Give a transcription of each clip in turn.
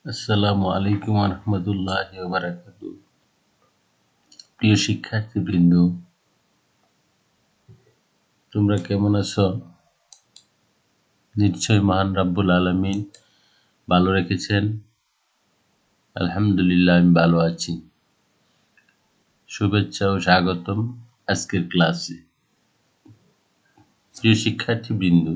আসসালামু আলাইকুম রহমতুল্লাহি ওয়া বারাকাতুহু। প্রিয় শিক্ষার্থীবৃন্দ, তোমরা কেমন আছো? নিশ্চয় মহান রাব্বুল আলামিন ভালো রেখেছেন। আলহামদুলিল্লাহ, আমি ভালো আছি। শুভেচ্ছা ও স্বাগতম আজকের ক্লাসে। প্রিয় শিক্ষার্থীবৃন্দ,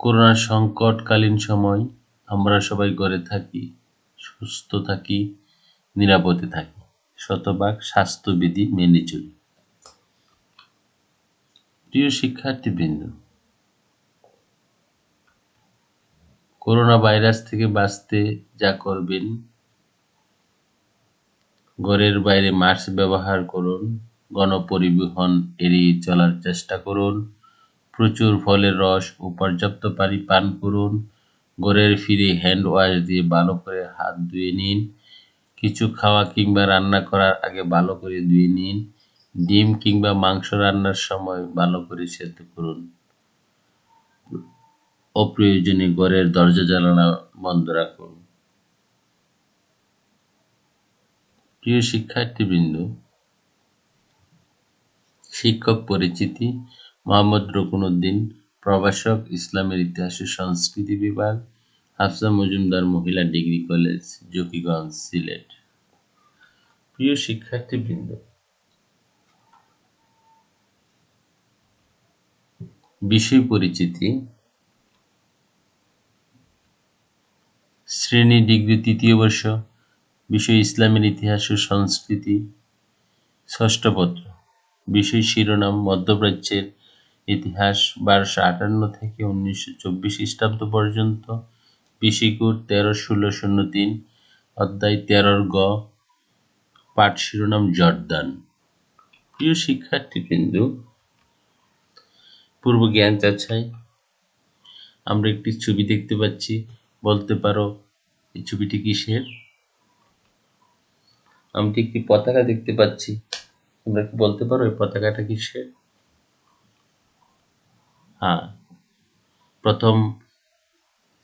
করোনা সংকটকালীন সময় আমরা সবাই ঘরে থাকি, সুস্থ থাকি, নিরাপদে থাকি, শতভাগ স্বাস্থ্যবিধি মেনে চলি। প্রিয় শিক্ষার্থীবৃন্দ, করোনা ভাইরাস থেকে বাঁচতে যা করবেন: ঘরের বাইরে মাস্ক ব্যবহার করুন, গণপরিবহন এড়িয়ে চলার চেষ্টা করুন, প্রচুর ফলের রস ও পর্যাপ্ত পানি পান করুন, ঘরের ফিরে হ্যান্ড ওয়াশ দিয়ে ভালো করে হাত ধুয়ে নিন, কিছু খাওয়া কিংবা রান্না করার আগে ভালো করে ধুয়ে নিন, ডিম কিংবা মাংস রান্নার সময় ভালো করে সেদ্ধ করুন, অপ্রয়োজনে ঘরের দরজা জানালা বন্ধ রাখুন। প্রিয় শিক্ষার্থীবৃন্দ, শিক্ষক পরিচিতি: মোহাম্মদ রুকনউদ্দিন, প্রভাষক, ইসলামের ইতিহাস ও সংস্কৃতি বিভাগ, হাফসা মজুমদার মহিলা ডিগ্রি কলেজ, জকিগঞ্জ, সিলেট। প্রিয় শিক্ষার্থীবৃন্দ, বিষয় পরিচিতি: শ্রেণী ডিগ্রি তৃতীয় বর্ষ, বিষয় ইসলামের ইতিহাস ও সংস্কৃতি, ষষ্ঠ পত্র। বিষয় শিরোনাম: মধ্যপ্রাচ্যের ইতিহাস 1258 থেকে 1924 খ্রিস্টাব্দ পর্যন্ত। বিষয়কোড 13-16-03, অধ্যায় 13 গ, পাঠ শিরোনাম জর্দান। প্রিয় শিক্ষার্থীবৃন্দ, পূর্ব জ্ঞান যাচাই। আমরা একটি ছবি দেখতে পাচ্ছি, বলতে পারো এই ছবিটি কিসের? আমি একটি পতাকা দেখতে পাচ্ছি, তোমরা কি বলতে পারো এই পতাকাটা কিসের? হ্যাঁ, প্রথম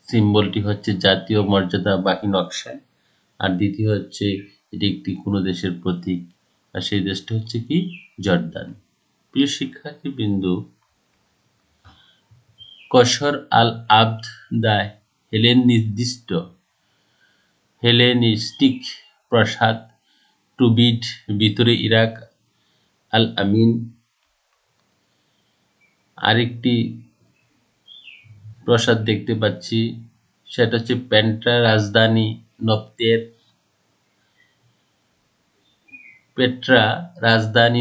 সিম্বলটি হচ্ছে জাতীয় মর্যাদাবাহী নকশা, আর দ্বিতীয় হচ্ছে এটি একটি কোনো দেশের প্রতীক, আর সেই দেশটা হচ্ছে কি? জর্দান। প্রিয় শিক্ষার্থীবৃন্দ, কসর আল আবদ দ্য হেলেনিস্টিক প্রাসাদ, টুবিড, ভিতরে ইরাক, আল আমিন। আরেকটি প্রাসাদ দেখতে পাচ্ছি, সেটা হচ্ছে পেট্রা রাজধানী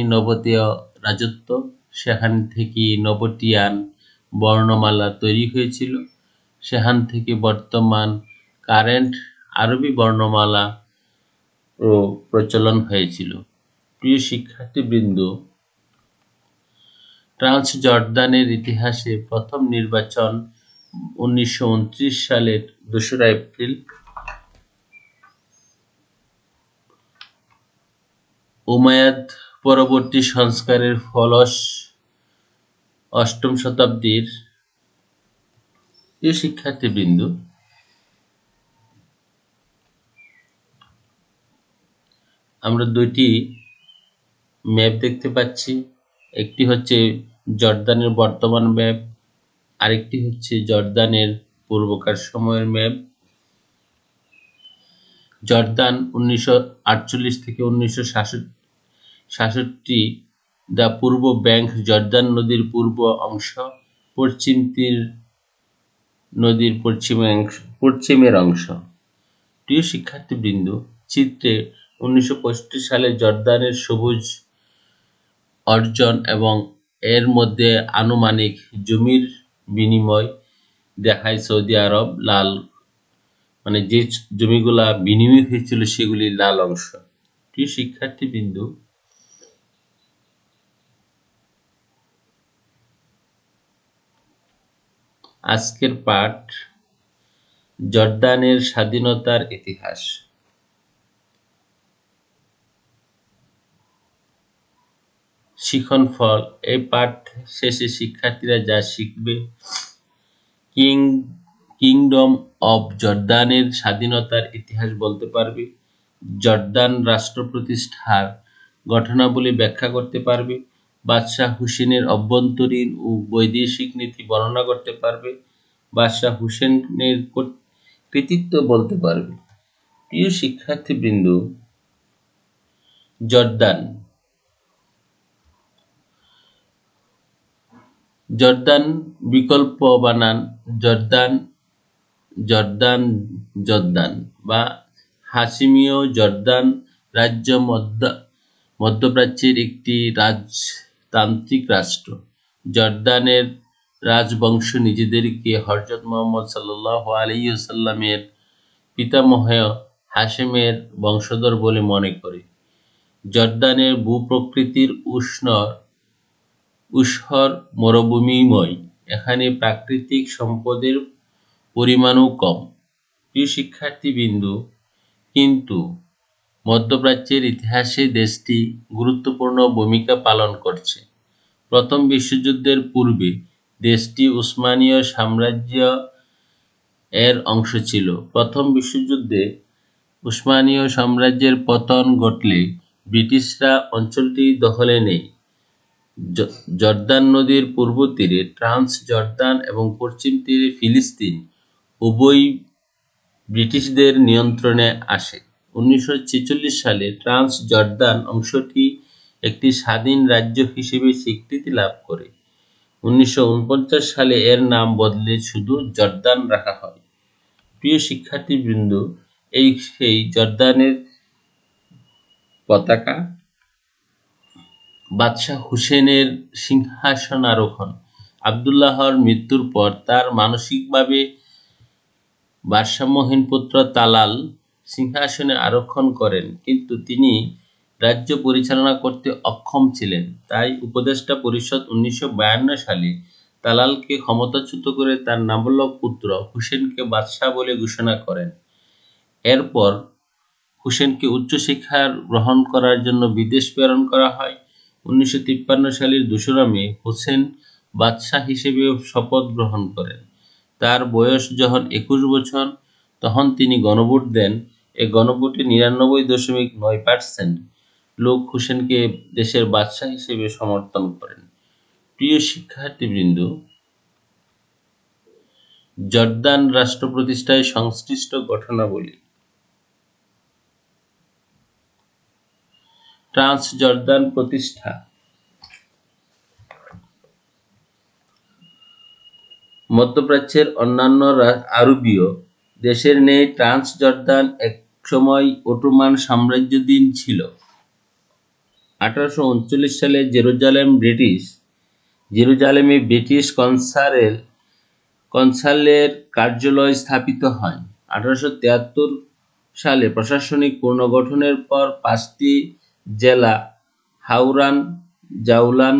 নবতেয় রাজত্ব, সেখান থেকে নবটিয়ান বর্ণমালা তৈরি হয়েছিল, সেখান থেকে বর্তমান কারেন্ট আরবি বর্ণমালা ও প্রচলন হয়েছিল। প্রিয় শিক্ষার্থীবৃন্দ, ট্রান্সজর্ডানের ইতিহাসে প্রথম নির্বাচন 1929 সালের 2রা এপ্রিল। উমাইয়াদ পরবর্তী সংস্কারের ফলস 8ম শতাব্দীর। প্রিয় শিক্ষার্থীবৃন্দ, আমরা দুইটি ম্যাপ দেখতে পাচ্ছি, একটি হচ্ছে জর্দানের বর্তমান ম্যাপ, আরেকটি হচ্ছে জর্দানের পূর্বকার সময়ের ম্যাপ। জর্দান 1948 থেকে 1966, দ্য পূর্ব ব্যাংক, জর্দান নদীর পূর্ব অংশ, পশ্চিম তীর নদীর পশ্চিমের অংশ। প্রিয় শিক্ষার্থীবৃন্দ, চিত্রে 1965 সালে জর্দানের সবুজ অর্জন এবং এর মধ্যে আনুমানিক জমির বিনিময় দেখায় সৌদি আরব। লাল মানে যে জমিগুলা বিনিময় হয়েছিল সেগুলি লাল অংশ। প্রিয় শিক্ষার্থীবৃন্দ, আজকের পাঠ জর্দানের স্বাধীনতার ইতিহাস। শিখনফল। এই পাঠ শেষে শিক্ষার্থীরা যা শিখবে: কিং কিংডম অব জর্দানের স্বাধীনতার ইতিহাস বলতে পারবে, জর্দান রাষ্ট্র প্রতিষ্ঠার ঘটনাবলী ব্যাখ্যা করতে পারবে, বাদশাহ হুসেনের অভ্যন্তরীণ ও বৈদেশিক নীতি বর্ণনা করতে পারবে, বাদশাহ হুসেনের কৃতিত্ব বলতে পারবে। প্রিয় শিক্ষার্থীবৃন্দ, জর্দান জর্দান বিকল্প বানান জর্দান, জর্দান, জর্দান বা হাশিমীয় জর্দান রাজ্য মধ্যপ্রাচ্যের একটি রাজতান্ত্রিক রাষ্ট্র। জর্দানের রাজবংশ নিজেদেরকে হযরত মুহাম্মদ সাল্লাল্লাহু আলাইহি ওয়াসাল্লামের পিতামহ হাশেমের বংশধর বলে মনে করে। জর্দানের ভূপ্রকৃতির ঊষর মরুভূমিময়। এখানে প্রাকৃতিক সম্পদের পরিমাণও কম। প্রিয় শিক্ষার্থীবৃন্দ, কিন্তু মধ্যপ্রাচ্যের ইতিহাসে দেশটি গুরুত্বপূর্ণ ভূমিকা পালন করছে। প্রথম বিশ্বযুদ্ধের পূর্বে দেশটি উসমানীয় সাম্রাজ্য এর অংশ ছিল। প্রথম বিশ্বযুদ্ধে উসমানীয় সাম্রাজ্যের পতন ঘটলে ব্রিটিশরা অঞ্চলটি দখলে নেয়। জর্দান নদীর পূর্ব তীরে ট্রান্স জর্দান এবং পশ্চিম তীরে ফিলিস্তিন উভয়ই ব্রিটিশদের নিয়ন্ত্রণে আসে। 1946 সালে ট্রান্স জর্দান অংশটি একটি স্বাধীন রাজ্য হিসেবে স্বীকৃতি লাভ করে। 1949 সালে এর নাম বদলে শুধু জর্দান রাখা হয়। প্রিয় শিক্ষার্থীবৃন্দ, সেই জর্দানের পতাকা। বাদশাহ হুসেনের সিংহাসন আরোহণ। আবদুল্লাহর মৃত্যুর পর তার মানসিকভাবে ভারসাম্যহীন পুত্র তালাল সিংহাসনে আরোহণ করেন, কিন্তু তিনি রাজ্য পরিচালনা করতে অক্ষম ছিলেন। তাই উপদেষ্টা পরিষদ 1952 সালে তালালকে ক্ষমতাচ্যুত করে তার নাবালক পুত্র হুসেনকে বাদশাহ বলে ঘোষণা করেন। এরপর হুসেনকে উচ্চশিক্ষা গ্রহণ করার জন্য বিদেশ প্রেরণ করা হয়। 1953 সালের 2 মে হুসেন বাদশাহ হিসেবে শপথ গ্রহণ করেন। তার বয়স যখন 21 বছর, তখন তিনি গণভোট দেন। এই গণভোটে 99.9% লোক হুসেনকে দেশের বাদশাহ হিসেবে সমর্থন করেন। প্রিয় শিক্ষার্থীবৃন্দ, জর্দান রাষ্ট্র প্রতিষ্ঠায় সংশ্লিষ্ট ঘটনাবলী। ট্রান্স জর্দান প্রতিষ্ঠা। মধ্যপ্রাচ্যের অন্যান্য আরবীয় দেশের ন্যায় ট্রান্স জর্দান একসময় অটোমান সাম্রাজ্যাধীন ছিল। 1839 সালে জেরুজালেমে ব্রিটিশ কনসালের কার্যালয় স্থাপিত হয়। 1873 সালে প্রশাসনিক পুনর্গঠনের পর 5টি জেলা হাউরান, জাউলান,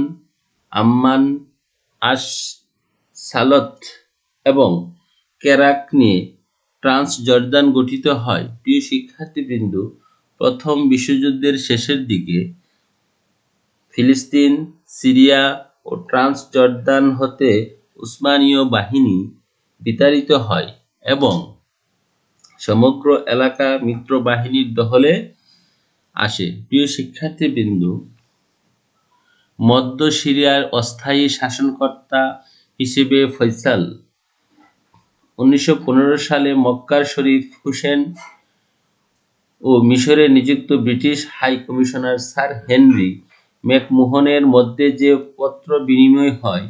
আম্মান, সালত এবং কেরাক নিয়ে ট্রান্স জর্দান গঠিত হয়। প্রিয় শিক্ষার্থীবৃন্দ, প্রথম বিশ্বযুদ্ধের শেষের দিকে ফিলিস্তিন, সিরিয়া ও ট্রান্স জর্দান হতে উসমানীয় বাহিনী বিতাড়িত হয় এবং সমগ্র এলাকা মিত্র বাহিনীর দখলে আসে। প্রিয় শিক্ষার্থীবৃন্দ, মধ্য সিরিয়ার অস্থায়ী শাসনকর্তা হিসেবে ফয়সাল 1915 সালে মক্কার শরীফ হুসেন ও মিশরে নিযুক্ত British high commissioner sir Henry ম্যাকমোহনের মধ্যে যে পত্র বিনিময় হয়,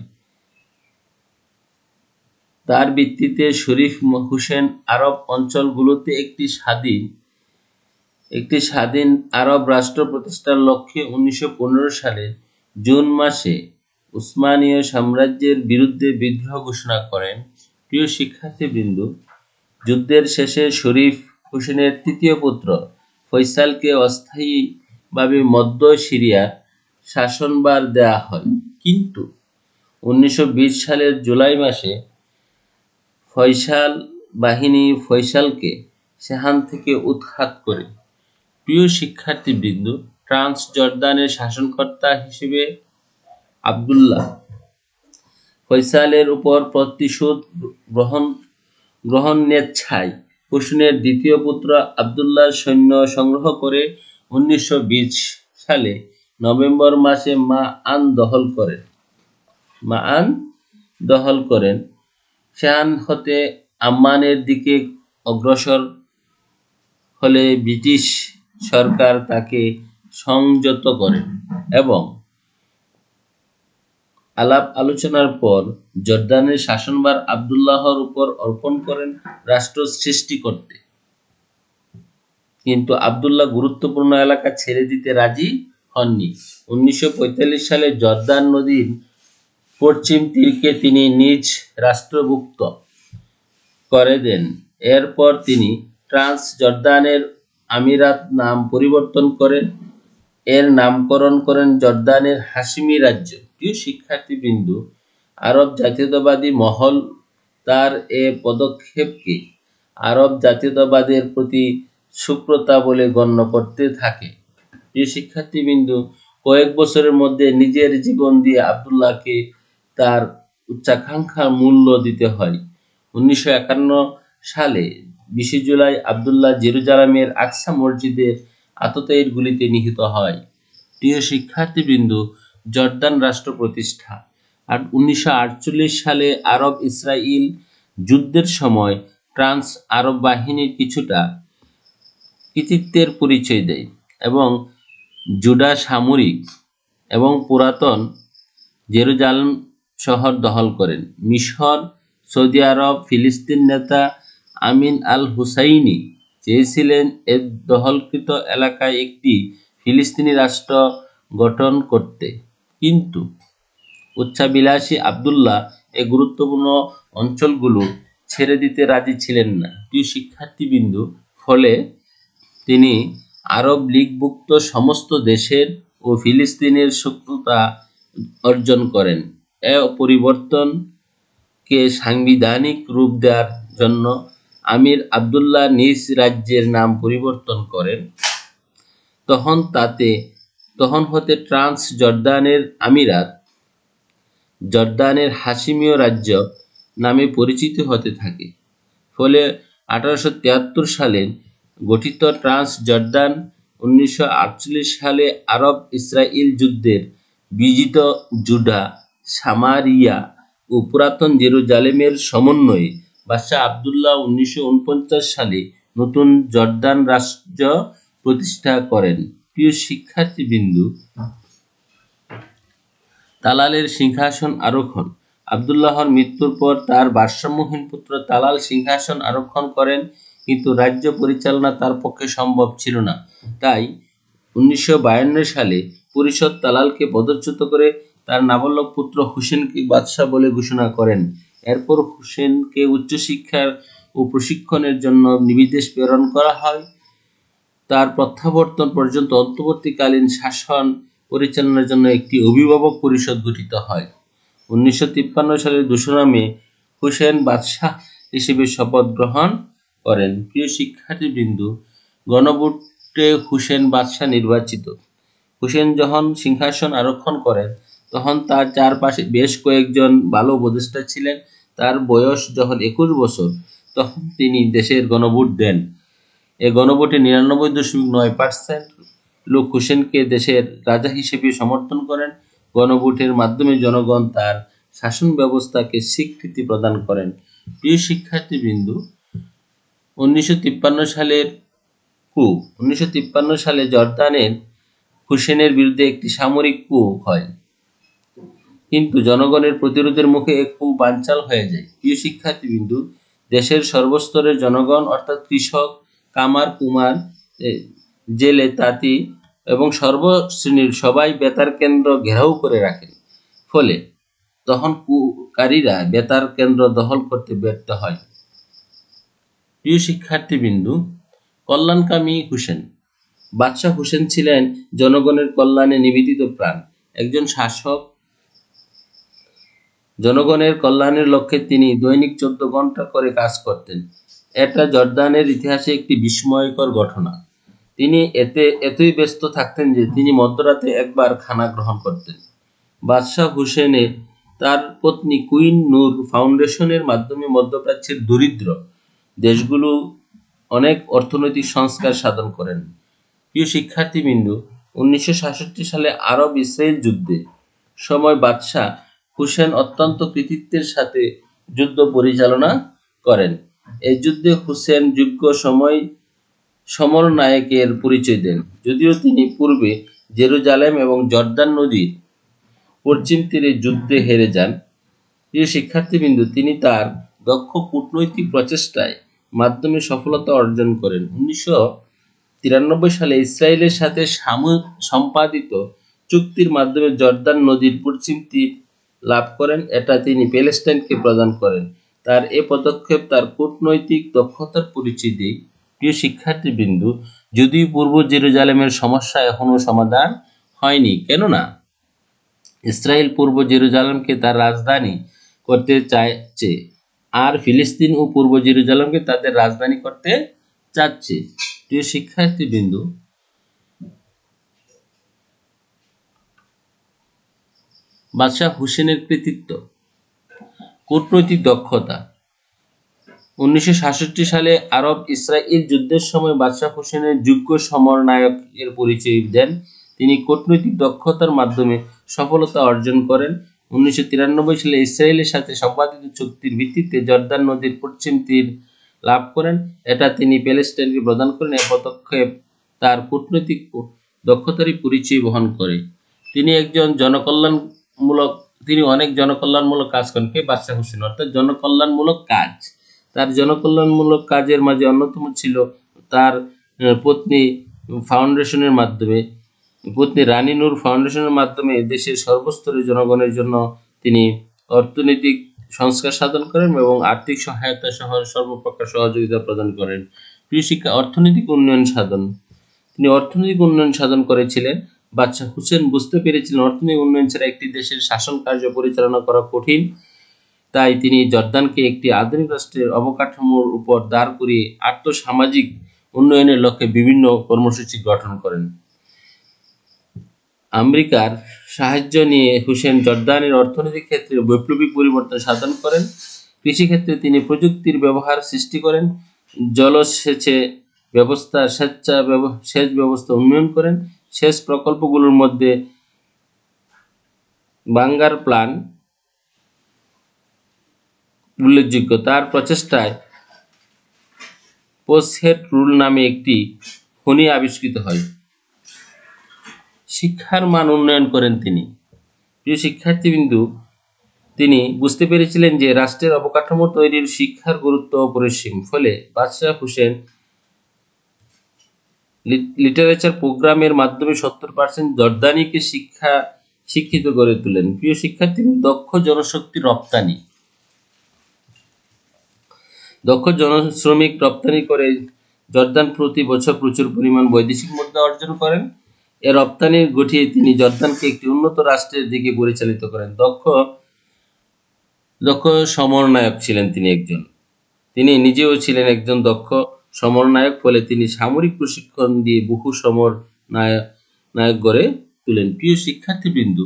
তার ভিত্তিতে শরীফ হুসেন আরব অঞ্চলগুলোতে একটি স্বাধীন আরব রাষ্ট্র প্রতিষ্ঠার লক্ষ্যে 1915 সালের জুন মাসে উসমানীয় সাম্রাজ্যের বিরুদ্ধে বিদ্রোহ ঘোষণা করেন। প্রিয় শিক্ষার্থীবৃন্দ, যুদ্ধের শেষে শরীফ হুসেনের তৃতীয় পুত্র ফয়সালকে অস্থায়ীভাবে মধ্য সিরিয়ার শাসনভার দেয়া হয়, কিন্তু 1920 সালের জুলাই মাসে ফয়সাল বাহিনী ফয়সালকে সেখান থেকে উৎখাত করে। প্রিয় শিক্ষার্থীবৃন্দ, ট্রান্স জর্দানের শাসনকর্তা হিসেবে আবদুল্লাহ ফয়সালের উপর প্রতিশোধ গ্রহণেচ্ছায় হুসেনের দ্বিতীয় পুত্র আবদুল্লাহ সৈন্য সংগ্রহ করে 1920 সালে নভেম্বর মাসে মাআন দখল করেন। সেখান হতে আম্মানের দিকে অগ্রসর হলে ব্রিটিশ সরকার তাকে সংযত করেন এবং আলাপ আলোচনার পর জর্দানের শাসনভার আবদুল্লাহর উপর অর্পণ করেন রাষ্ট্র সৃষ্টি করতে। কিন্তু আবদুল্লাহ গুরুত্বপূর্ণ এলাকা ছেড়ে দিতে রাজি হননি। 1945 সালে জর্দান নদীর পশ্চিম তীরকে তিনি নিজ রাষ্ট্রভুক্ত করে দেন। এরপর তিনি ট্রান্স জর্দানের আমিরাত নাম পরিবর্তন করেন, এর নামকরণ করেন জর্দানের হাশিমি রাজ্য। প্রিয় শিক্ষার্থীবৃন্দ, আরব জাতীয়তাবাদী মহল তার এ পদক্ষেপকে আরব জাতীয়তাবাদের প্রতি সুক্রতা বলে গণ্য করতে থাকে। প্রিয় শিক্ষার্থীবৃন্দ, কয়েক বছরের মধ্যে নিজের জীবন দিয়ে আবদুল্লাহকে তার উচ্চাকাঙ্ক্ষার মূল্য দিতে হয়। 1951 সালে 20 জুলাই আবদুল্লাহ জেরুজালেমের আকসা মসজিদের আততায়ীর গুলিতে নিহত হয়। প্রিয় শিক্ষার্থীবৃন্দ, জর্দান রাষ্ট্র প্রতিষ্ঠা। 1948 সালে আরব ইসরায়েল যুদ্ধের সময় ট্রান্স আরব বাহিনীর কিছুটা কৃতিত্বের পরিচয় দেয় এবং জুডা সামরিক এবং পুরাতন জেরুজালেম শহর দখল করেন। মিশর, সৌদি আরব, ফিলিস্তিন নেতা আমিন আল হুসাইনি চেয়েছিলেন এ দখলকৃত এলাকায় একটি ফিলিস্তিনি রাষ্ট্র গঠন করতে, কিন্তু উচ্চাভিলাষী আবদুল্লাহ এই গুরুত্বপূর্ণ অঞ্চলগুলো ছেড়ে দিতে রাজি ছিলেন না। প্রিয় শিক্ষার্থীবৃন্দ, ফলে তিনি আরব লীগভুক্ত সমস্ত দেশের ও ফিলিস্তিনের শত্রুতা অর্জন করেন। এ পরিবর্তনকে সাংবিধানিক রূপ দেওয়ার জন্য আমির আবদুল্লাহ নিজ রাজ্যের নাম পরিবর্তন করেন। তখন হতে ট্রান্স জর্দানের আমিরাত জর্দানের হাশিমীয় রাজ্য নামে পরিচিত হতে থাকে। ফলে 1873 সালে গঠিত ট্রান্স জর্দান 1948 সালে আরব ইসরায়েল যুদ্ধের বিজিত জুডা, সামারিয়া ও পুরাতন জেরুজালেমের সমন্বয়ে বাদশাহ আবদুল্লাহ 1949 সালে নতুন জর্দান রাষ্ট্র প্রতিষ্ঠা করেন। প্রিয় শিক্ষার্থীবৃন্দ, তালালের সিংহাসন আরোহণ। আবদুল্লাহর মৃত্যুর পর তার ভারসাম্যহীন পুত্র তালাল সিংহাসন আরোহণ করেন, কিন্তু রাজ্য পরিচালনা তার পক্ষে সম্ভব ছিল না। তাই 1952 সালে পরিষদ তালালকে পদচ্যুত করে তার নাবালক পুত্র হুসেনকে বাদশাহ বলে ঘোষণা করেন। এরপর হুসেনকে উচ্চশিক্ষার ও প্রশিক্ষণের জন্য বিদেশ প্রেরণ করা হয়। তার প্রত্যাবর্তন পর্যন্ত অন্তর্বর্তীকালীন শাসন পরিচালনার জন্য একটি অভিভাবক পরিষদ গঠিত হয়। 1953 সালের 2 মে হুসেন বাদশাহ হিসেবে শপথ গ্রহণ করেন। প্রিয় শিক্ষার্থীবৃন্দ, গণভোটে হুসেন বাদশাহ নির্বাচিত। হুসেন যখন সিংহাসন আরোহণ করেন, তখন তার চারপাশে বেশ কয়েকজন ভালো উপদেষ্টা ছিলেন। তার বয়স যখন 21 বছর, তখন তিনি দেশের গণভোট দেন। এ গণভোটে 99.9% লোক হুসেনকে দেশের রাজা হিসেবে সমর্থন করেন। গণভোটের মাধ্যমে জনগণ তার শাসন ব্যবস্থাকে স্বীকৃতি প্রদান করেন। প্রিয় শিক্ষার্থীবৃন্দ, 1953 সালে জর্দানের হুসেনের বিরুদ্ধে একটি সামরিক কূ হয়, কিন্তু জনগণের প্রতিরোধের মুখে এক কূ বানচাল হয়ে যায়। প্রিয় শিক্ষার্থীবৃন্দ, দেশের সর্বস্তরের জনগণ অর্থাৎ কৃষক, কামার কুমার, জেলে তাঁতি এবং সর্বশ্রেণীর সবাই বেতার কেন্দ্র ঘেরাও করে রাখেন। ফলে তখন কুকারীরা বেতার কেন্দ্র দখল করতে ব্যর্থ হয়। প্রিয় শিক্ষার্থীবৃন্দ, কল্যাণকামী হুসেন। বাদশাহ হুসেন ছিলেন জনগণের কল্যাণে নিবেদিত প্রাণ একজন শাসক। জনগণের কল্যাণের লক্ষ্যে তিনি দৈনিক 14 ঘন্টা করে কাজ করতেন। এটা জর্দানের ইতিহাসে একটি বিস্ময়কর ঘটনা। তিনি এতই ব্যস্ত থাকতেন যে তিনি মধ্যরাতে একবার খানা গ্রহণ করতেন। বাদশাহ হুসেনে তার পত্নী কুইন নূর ফাউন্ডেশনের মাধ্যমে মধ্যপ্রাচ্যের দরিদ্র দেশগুলো অনেক অর্থনৈতিক সংস্কার সাধন করেন। প্রিয় শিক্ষার্থীবৃন্দ, 1967 সালে আরব ইসরায়েল যুদ্ধে সময় বাদশাহ হুসেন অত্যন্ত কৃতিত্বের সাথে যুদ্ধ পরিচালনা করেন। এই যুদ্ধে হুসেন যোগ্য সমরনায়কের পরিচয় দেন, যদিও তিনি পূর্বে জেরুজালেম এবং জর্দান নদীর পশ্চিম তীরে যুদ্ধে হেরে যান। প্রিয় শিক্ষার্থীবৃন্দ, তিনি তার দক্ষ কূটনৈতিক প্রচেষ্টায় মাধ্যমে সফলতা অর্জন করেন। 1993 সালে ইসরায়েলের সাথে সম্পাদিত চুক্তির মাধ্যমে জর্দান নদীর পশ্চিম তীর লাভ করেন। এটা তিনি প্যালেস্টাইনকে প্রদান করেন। তার এ পদক্ষেপ তার কূটনৈতিক দক্ষতার পরিচয় দেয়। প্রিয় শিক্ষার্থীবৃন্দ, যদিও পূর্ব জেরুজালেমের সমস্যা এখনো সমাধান হয়নি, কেননা ইসরায়েল পূর্ব জেরুজালেমকে তার রাজধানী করতে চাইছে, আর ফিলিস্তিন ও পূর্ব জেরুজালেমকে তাদের রাজধানী করতে চাচ্ছে। প্রিয় শিক্ষার্থীবৃন্দ, বাদশাহ হুসেনের কৃতিত্ব, কূটনৈতিক দক্ষতা। 1967 সালে আরব ইসরায়েল যুদ্ধের সময় বাদশাহ হুসেনের যোগ্য সমরনায়ক এর পরিচয় দেন। তিনি কূটনৈতিক দক্ষতার মাধ্যমে সফলতা অর্জন করেন। 1993 সালে ইসরায়েলের সাথে সম্পাদিত চুক্তির ভিত্তিতে জর্দান নদীর পশ্চিম তীর লাভ করেন। এটা তিনি প্যালেস্টাইনকে প্রদান করেন। এই পদক্ষেপ তার কূটনৈতিক দক্ষতারই পরিচয় বহন করে। তিনি অনেক জনকল্যাণমূলক কাজ করেন। কে? বাদশাহ হুসেন। অর্থাৎ জনকল্যাণমূলক কাজ। তার জনকল্যাণমূলক কাজের মাঝে অন্যতম ছিল তার পত্নী ফাউন্ডেশনের মাধ্যমে, পত্নী রানী নূর ফাউন্ডেশনের মাধ্যমে দেশের সর্বস্তরের জনগণের জন্য তিনি অর্থনৈতিক সংস্কার সাধন করেন এবং আর্থিক সহায়তা সহ সর্বপ্রকার সহযোগিতা প্রদান করেন। প্রিয় শিক্ষা, অর্থনৈতিক উন্নয়ন সাধন। তিনি অর্থনৈতিক উন্নয়ন সাধন করেছিলেন। বাদশাহ হুসেন বুঝতে পেরেছিলেন অর্থনৈতিক উন্নয়ন ছাড়া একটি দেশের শাসন কার্য পরিচালনা করা কঠিন। তাই তিনি জর্দানকে একটি আধুনিক রাষ্ট্রের অবকাঠামোর উপর দাঁড় করিয়ে আর্থ-সামাজিক উন্নয়নের লক্ষ্যে বিভিন্ন কর্মসূচি গঠন করেন। আমেরিকার সাহায্য নিয়ে হুসেন জর্দানের অর্থনৈতিক ক্ষেত্রে বৈপ্লবিক পরিবর্তন সাধন করেন। কৃষিক্ষেত্রে তিনি প্রযুক্তির ব্যবহার সৃষ্টি করেন, সেচ ব্যবস্থা উন্নয়ন করেন। সেচ প্রকল্পগুলোর মধ্যে বাঙ্গার প্ল্যান উল্লেখযোগ্য। তার প্রচেষ্টায় পোসহেট রুল নামে একটি খনি আবিষ্কৃত হয়। শিক্ষার মান উন্নয়ন করেন তিনি। প্রিয় শিক্ষার্থীবৃন্দ, তিনি বুঝতে পেরেছিলেন যে রাষ্ট্রের অবকাঠামো তৈরির শিক্ষার গুরুত্ব অপরিসীম। ফলে বাদশাহ হুসেন লিটারেচার প্রোগ্রামের মাধ্যমে 70% জর্দানিকে শিক্ষিত করে তোলেন। প্রিয় শিক্ষার্থীবৃন্দ, দক্ষ জনশ্রমিক রপ্তানি করে জর্দান প্রতি বছর প্রচুর পরিমাণ বৈদেশিক মুদ্রা অর্জন করেন। এ রপ্তানি ঘটিয়ে তিনি জর্দানকে একটি উন্নত রাষ্ট্রের দিকে পরিচালিত করেন। দক্ষ সমরনায়ক ছিলেন তিনি নিজেও ছিলেন একজন দক্ষ সমরনায়ক। ফলে তিনি সামরিক প্রশিক্ষণ দিয়ে বহু সমরনায়ক গড়ে তোলেন। প্রিয় শিক্ষার্থীবৃন্দ,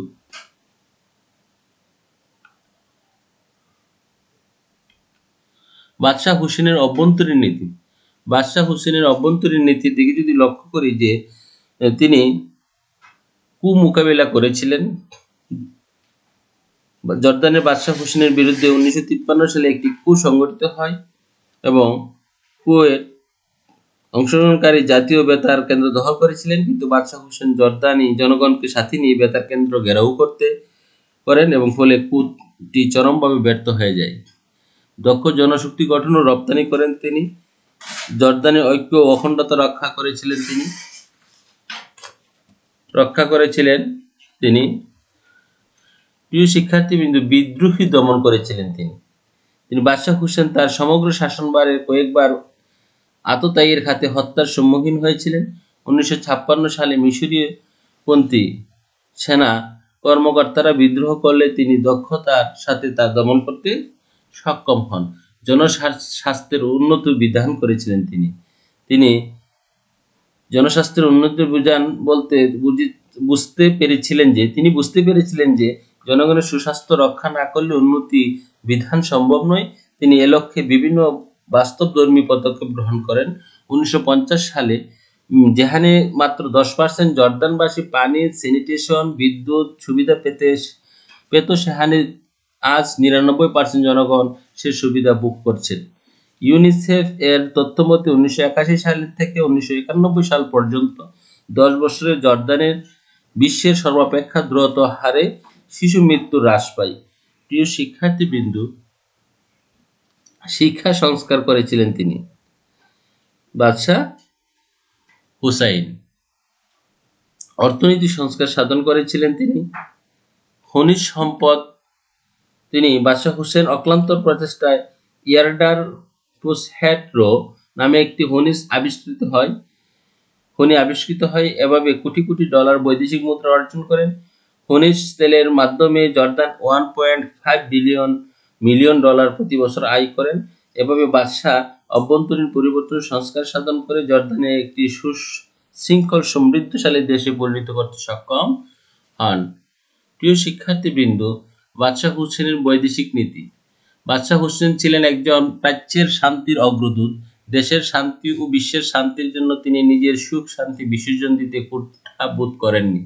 বাদশাহ হুসেনের অভ্যন্তরীণ নীতি। বাদশাহ হুসেনের অভ্যন্তরীণ নীতির দিকে যদি লক্ষ্য করি, যে তিনি মোকাবেলা করেছিলেন। জর্দানের বাদশাহ হুসেনের বিরুদ্ধে 1953 সালে একটি সংগঠিত হয় এবং কুয়ের অংশগ্রহণকারী জাতীয় বেতার কেন্দ্র দখল করেছিলেন। কিন্তু বাদশাহ হুসেন জর্দানি জনগণকে সাথে নিয়ে বেতার কেন্দ্র ঘেরাও করেন এবং ফলে কূটটি চরমভাবে ব্যর্থ হয়ে যায়। দক্ষ জনশক্তি গঠন ও রপ্তানি করেন তিনি। জর্দানের ঐক্য ও অখণ্ডতা রক্ষা করেছিলেন তিনি। প্রিয় শিক্ষার্থীবৃন্দ, বিদ্রোহী দমন করেছিলেন তিনি। বাদশাহ হুসেন তার সমগ্র শাসনভারে কয়েকবার আততায়ীর হাতে হত্যার সম্মুখীন হয়েছিলেন। 1956 সালে মিশরীয় পন্থী সেনা কর্মকর্তারা বিদ্রোহ করলে তিনি দক্ষতার সাথে তা দমন করতে সক্ষম হন। জনস্বাস্থ্যের উন্নত বিধান করেছিলেন তিনি। জনস্বাস্থ্যের উন্নত বিধান বলতে তিনি বুঝতে পেরেছিলেন যে জনগণের সুস্বাস্থ্য রক্ষা না করলে উন্নতি বিধান সম্ভব নয়। তিনি এ লক্ষ্যে বিভিন্ন বাস্তবধর্মী পদক্ষেপ গ্রহণ করেন। 1950 সালে যেখানে মাত্র 10% জর্দানবাসী পানি, স্যানিটেশন, বিদ্যুৎ সুবিধা পেত, সেখানে আজ 99% জনগণ সে সুবিধা ভোগ করছেন। ইউনিসেফ এর তথ্যমতে 1981 সাল থেকে 1991 সাল পর্যন্ত 10 বছরে জর্দানের বিশ্বের সর্বাপেক্ষা দ্রুত হারে শিশু মৃত্যু হ্রাস পায়। প্রিয় শিক্ষার্থীবৃন্দ, শিক্ষা সংস্কার করেছিলেন তিনি বাদশাহ হুসাইন। অর্থনীতি সংস্কার সাধন করেছিলেন তিনি। খনিজ সম্পদ, তিনি বাদশাহ হুসেন অক্লান্ত প্রচেষ্টায় ইয়ারডার প্রোসহেট্রো নামে একটি খনি আবিষ্কৃত হয়। এভাবে কোটি কোটি ডলার বৈদেশিক মুদ্রা অর্জন করেন। খনিজ তেলের মাধ্যমে জর্দান 1.5 মিলিয়ন ডলার প্রতি বছর আয় করেন। এভাবে বাদশাহ অভ্যন্তরীণ পরিবর্তন সংস্কার সাধন করে জর্দানে একটি সুশৃঙ্খল সমৃদ্ধশালী দেশে পরিণত করতে সক্ষম হন। প্রিয় শিক্ষার্থীবৃন্দ, বাদশাহ হুসেনের বৈদেশিক নীতি। বাদশাহ হুসেন ছিলেন একজন প্রাচ্যের শান্তির অগ্রদূত। দেশের শান্তি ও বিশ্বের শান্তির জন্য তিনি নিজের সুখ শান্তি বিসর্জন দিতে কুণ্ঠাবোধ করেননি।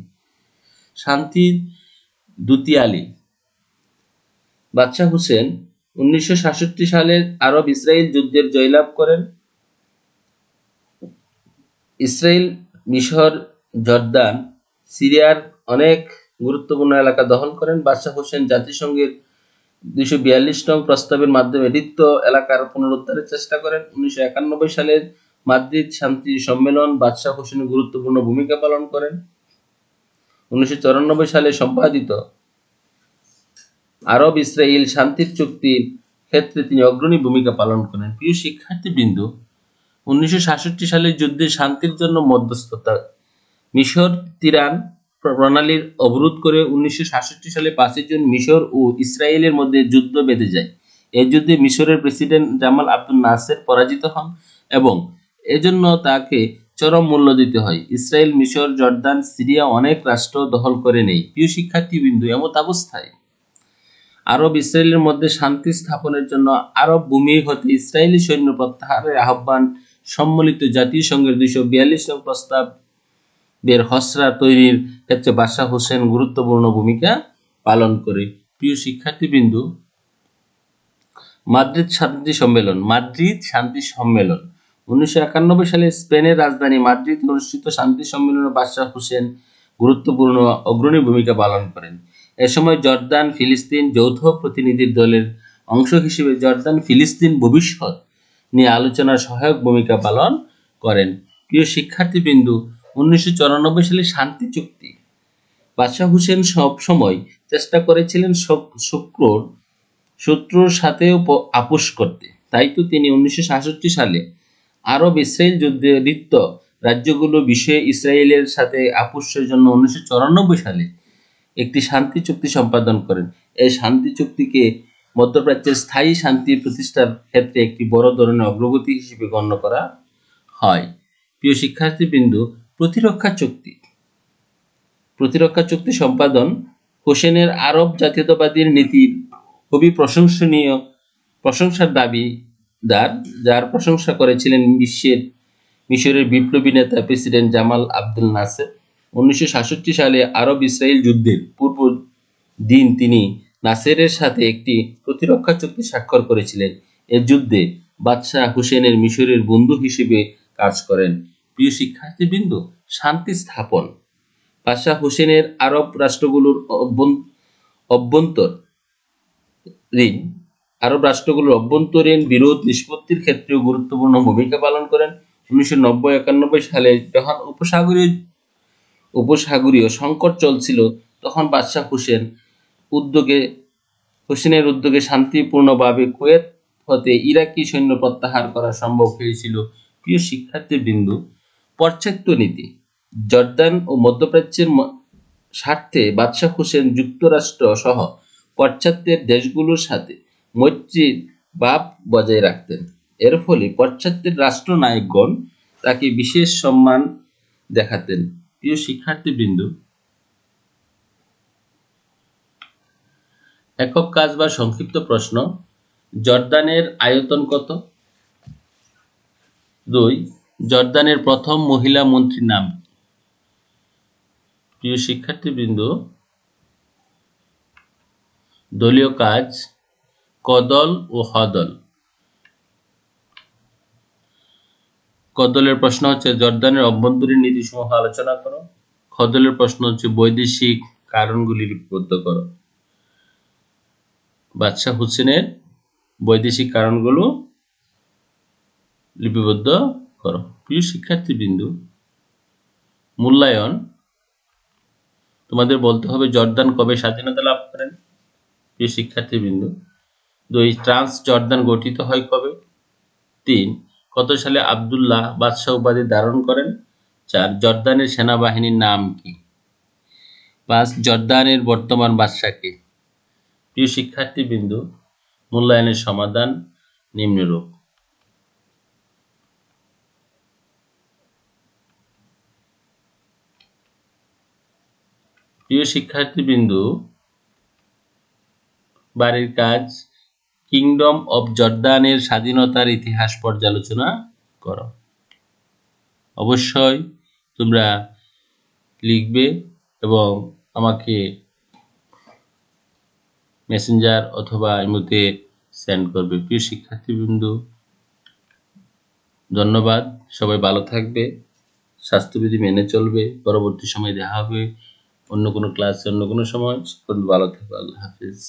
শান্তির দূতিয়ালি। বাদশাহ হুসেন 1967 সালের আরব ইসরায়েল যুদ্ধের জয়লাভ করেন। ইসরায়েল, মিশর, জর্দান, সিরিয়ার অনেক গুরুত্বপূর্ণ এলাকা দখল করেন। বাদশাহ হুসেন জাতিসংঘের 242 নং প্রস্তাবের মাধ্যমে রিক্ত এলাকার পুনরুদ্ধারের চেষ্টা করেন। 1991 সালের মাদ্রিদ শান্তি সম্মেলন বাদশাহ হুসেনের গুরুত্বপূর্ণ ভূমিকা পালন করেন। 1994 সালে সম্পাদিত আরব ইসরায়েল শান্তির চুক্তির ক্ষেত্রে তিনি অগ্রণী ভূমিকা পালন করেন। প্রিয় শিক্ষার্থীবৃন্দ, 1967 সালের যুদ্ধে শান্তির জন্য মধ্যস্থতা। মিশর তিরান প্রণালীর অবরোধ করে 1967 সালে 5 জুন মিশর ও ইসরায়েলের মধ্যে যুদ্ধ বেঁধে যায়। এই যুদ্ধে মিশরের প্রেসিডেন্ট জামাল আব্দুল নাসের পরাজিত হন এবং এজন্য তাকে চরম মূল্য দিতে হয়। ইসরায়েল, মিশর, জর্দান, সিরিয়া অনেক রাষ্ট্র দখল করে নেয়। প্রিয় শিক্ষার্থীবৃন্দ, এমত অবস্থায় আরব ইসরায়েলের মধ্যে শান্তি স্থাপনের জন্য আরব ভূমি হতে ইসরায়েলি সৈন্য প্রত্যাহারের আহ্বান সম্মিলিত জাতিসংঘের 242 নং প্রস্তাবের খসড়া তৈরির ক্ষেত্রে বাদশাহ হুসেন গুরুত্বপূর্ণ ভূমিকা পালন করে। প্রিয় শিক্ষার্থীবৃন্দ, মাদ্রিদ শান্তি সম্মেলন 1991 সালে স্পেনের রাজধানী মাদ্রিদে অনুষ্ঠিত শান্তি সম্মেলনে বাদশাহ হুসেন গুরুত্বপূর্ণ অগ্রণী ভূমিকা পালন করেন। এ সময় জর্দান ফিলিস্তিন যৌথ প্রতিনিধির দলের অংশ হিসেবে জর্দান ফিলিস্তিন ভবিষ্যৎ নিয়ে আলোচনার সহায়ক ভূমিকা পালন করেন। প্রিয় শিক্ষার্থীবৃন্দ, 1994 সালে শান্তি চুক্তি। বাদশাহ হুসেন সব সময় চেষ্টা করেছিলেন শত্রুর সাথেও আপোষ করতে। তাই তো তিনি 1967 সালে আরব ইসরায়েল যুদ্ধে লিপ্ত রাজ্যগুলো বিষয়ে ইসরায়েলের সাথে আপোষের জন্য 1994 সালে একটি শান্তি চুক্তি সম্পাদন করেন। এই শান্তি চুক্তিকে মধ্যপ্রাচ্যের স্থায়ী শান্তি প্রতিষ্ঠার ক্ষেত্রে একটি বড় ধরনের অগ্রগতি হিসেবে গণ্য করা হয়। প্রিয় শিক্ষার্থীবৃন্দ, প্রতিরক্ষা চুক্তি সম্পাদন। হোসেনের আরব জাতীয়তাবাদীর নীতির খুবই প্রশংসার দাবিদার, যার প্রশংসা করেছিলেন মিশরের বিপ্লবী নেতা প্রেসিডেন্ট জামাল আব্দুল নাসের। 1967 সালে আরব ইসরায়েল যুদ্ধের পূর্ব দিন তিনি নাসেরের সাথে একটি প্রতিরক্ষা চুক্তি স্বাক্ষর করেছিলেন। এ যুদ্ধে বাদশাহ হুসেনের মিশরের বন্ধু হিসেবে কাজ করেন। প্রিয় শিক্ষার্থীবৃন্দ, শান্তি স্থাপন। বাদশাহ হুসেনের আরব রাষ্ট্রগুলোর অভ্যন্তরীণ বিরোধ নিষ্পত্তির ক্ষেত্রেও গুরুত্বপূর্ণ ভূমিকা পালন করেন। 1990-91 সালে যখন উপসাগরীয় সংকট চলছিল, তখন বাদশাহ হুসেনের উদ্যোগে শান্তিপূর্ণভাবে কুয়েত হতে ইরাকি সৈন্য প্রত্যাহার করা সম্ভব হয়েছিল। প্রিয় শিক্ষার্থীবৃন্দ, পাশ্চাত্য নীতি। জর্দান ও মধ্যপ্রাচ্যের স্বার্থে বাদশাহ হুসেন যুক্তরাষ্ট্র সহ পাশ্চাত্যের দেশগুলোর সাথে মৈত্রীর ভাব বজায় রাখতেন। এর ফলে পাশ্চাত্যের রাষ্ট্রনায়কগণ তাকে বিশেষ সম্মান দেখাতেন। প্রিয় শিক্ষার্থীবৃন্দ, একক কাজ বা সংক্ষিপ্ত প্রশ্ন, জর্দানের আয়তন কত? 2, জর্দানের প্রথম মহিলা মন্ত্রীর নাম কি? প্রিয় শিক্ষার্থীবৃন্দ, দলীয় কাজ কদল ও হদল। কদলের প্রশ্ন হচ্ছে জর্দানের অভ্যন্তরীণ নীতিসমূহ আলোচনা করো। খদলের প্রশ্ন হচ্ছে বৈদেশিক কারণগুলি লিপিবদ্ধ করো। বাদশাহ হুসেনের বৈদেশিক কারণগুলো লিপিবদ্ধ করো। প্রিয় শিক্ষার্থীবৃন্দ, মূল্যায়ন তোমাদের বলতে হবে জর্দান কবে স্বাধীনতা লাভ করেন? প্রিয় শিক্ষার্থীবৃন্দ, 2, ট্রান্স জর্দান গঠিত হয় কবে? 3, কত সালে আবদুল্লাহ বাদশাহ উপাধি ধারণ করেন? 4, জর্দানের সেনাবাহিনীর নাম কি? 5, জর্দানের বর্তমান বাদশাহ কে? প্রিয় শিক্ষার্থীবৃন্দ, মূল্যায়নের সমাধান নিম্নরূপ। প্রিয় শিক্ষার্থীবৃন্দ, বাড়ির কাজ কিংডম অব জর্দানের স্বাধীনতার ইতিহাস পর্যালোচনা করো। অবশ্যই তোমরা লিখবে এবং আমাকে মেসেঞ্জার অথবা ইমোতে সেন্ড করবে। প্রিয় শিক্ষার্থীবৃন্দ, ধন্যবাদ। সবাই ভালো থাকবে, স্বাস্থ্যবিধি মেনে চলবে। পরবর্তী সময় দেখা হবে অন্য কোনো ক্লাসে, অন্য কোনো সময়। ভালো থাকবে। আল্লাহ হাফিজ।